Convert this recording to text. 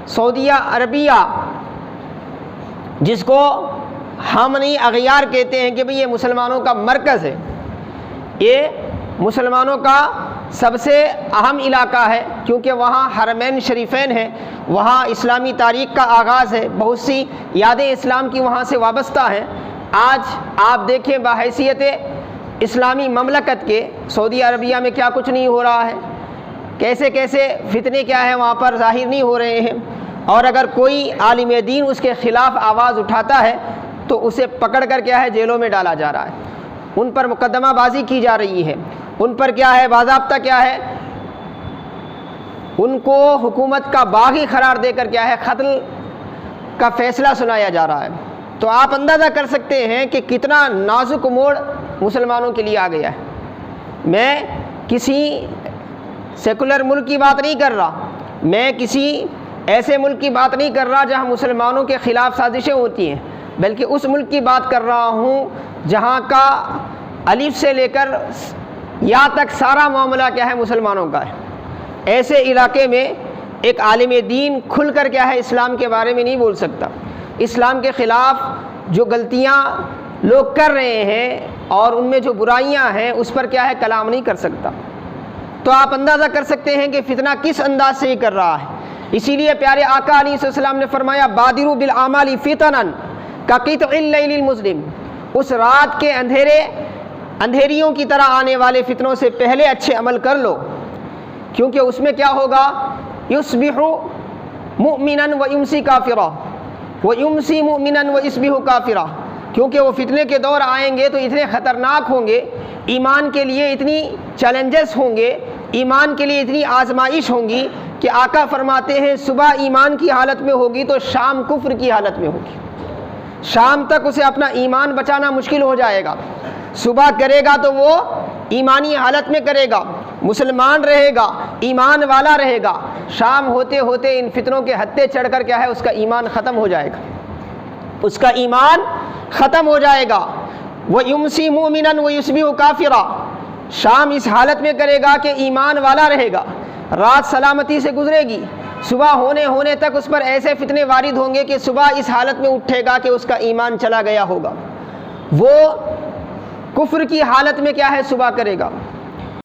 سعودیہ عربیہ، جس کو ہامنی اغیار کہتے ہیں کہ بھئی یہ مسلمانوں کا مرکز ہے، یہ مسلمانوں کا سب سے اہم علاقہ ہے، کیونکہ وہاں حرمین شریفین ہیں، وہاں اسلامی تاریخ کا آغاز ہے، بہت سی یادیں اسلام کی وہاں سے وابستہ ہیں۔ آج آپ دیکھیں بحیثیت اسلامی مملکت کے سعودی عربیہ میں کیا کچھ نہیں ہو رہا ہے، کیسے کیسے فتنے کیا ہے وہاں پر ظاہر نہیں ہو رہے ہیں، اور اگر کوئی عالم دین اس کے خلاف آواز اٹھاتا ہے تو اسے پکڑ کر کیا ہے جیلوں میں ڈالا جا رہا ہے، ان پر مقدمہ بازی کی جا رہی ہے، ان پر کیا ہے باضابطہ کیا ہے، ان کو حکومت کا باغی قرار دے کر کیا ہے قتل کا فیصلہ سنایا جا رہا ہے۔ تو آپ اندازہ کر سکتے ہیں کہ کتنا نازک موڑ مسلمانوں کے لیے آ گیا ہے۔ میں کسی سیکولر ملک کی بات نہیں کر رہا، میں کسی ایسے ملک کی بات نہیں کر رہا جہاں مسلمانوں کے خلاف سازشیں ہوتی ہیں، بلکہ اس ملک کی بات کر رہا ہوں جہاں کا الف سے لے کر یا تک سارا معاملہ کیا ہے مسلمانوں کا ہے۔ ایسے علاقے میں ایک عالم دین کھل کر کیا ہے اسلام کے بارے میں نہیں بول سکتا، اسلام کے خلاف جو غلطیاں لوگ کر رہے ہیں اور ان میں جو برائیاں ہیں اس پر کیا ہے کلام نہیں کر سکتا۔ تو آپ اندازہ کر سکتے ہیں کہ فتنہ کس انداز سے یہ کر رہا ہے۔ اسی لیے پیارے آقا علیہ السلام نے فرمایا بادروا بالاعمال فتنا کقطع اللیل المظلم، اس رات کے اندھیریوں کی طرح آنے والے فتنوں سے پہلے اچھے عمل کر لو، کیونکہ اس میں کیا ہوگا یصبح مؤمنا ویمسی کافرا ویمسی مؤمنا ویصبح کافرا، کیونکہ وہ فتنے کے دور آئیں گے تو اتنے خطرناک ہوں گے، ایمان کے لیے اتنی چیلنجز ہوں گے، ایمان کے لیے اتنی آزمائش ہوں گی کہ آقا فرماتے ہیں صبح ایمان کی حالت میں ہوگی تو شام کفر کی حالت میں ہوگی، شام تک اسے اپنا ایمان بچانا مشکل ہو جائے گا۔ صبح کرے گا تو وہ ایمانی حالت میں کرے گا، مسلمان رہے گا، ایمان والا رہے گا، شام ہوتے ہوتے ان فتنوں کے ہتھے چڑھ کر کیا ہے اس کا ایمان ختم ہو جائے گا، اس کا ایمان ختم ہو جائے گا۔ وَيُمْسِي مُؤْمِنًا وَيُصْبِحُ كَافِرًا، شام اس حالت میں کرے گا کہ ایمان والا رہے گا، رات سلامتی سے گزرے گی، صبح ہونے تک اس پر ایسے فتنے وارد ہوں گے کہ صبح اس حالت میں اٹھے گا کہ اس کا ایمان چلا گیا ہوگا، وہ کفر کی حالت میں کیا ہے صبح کرے گا۔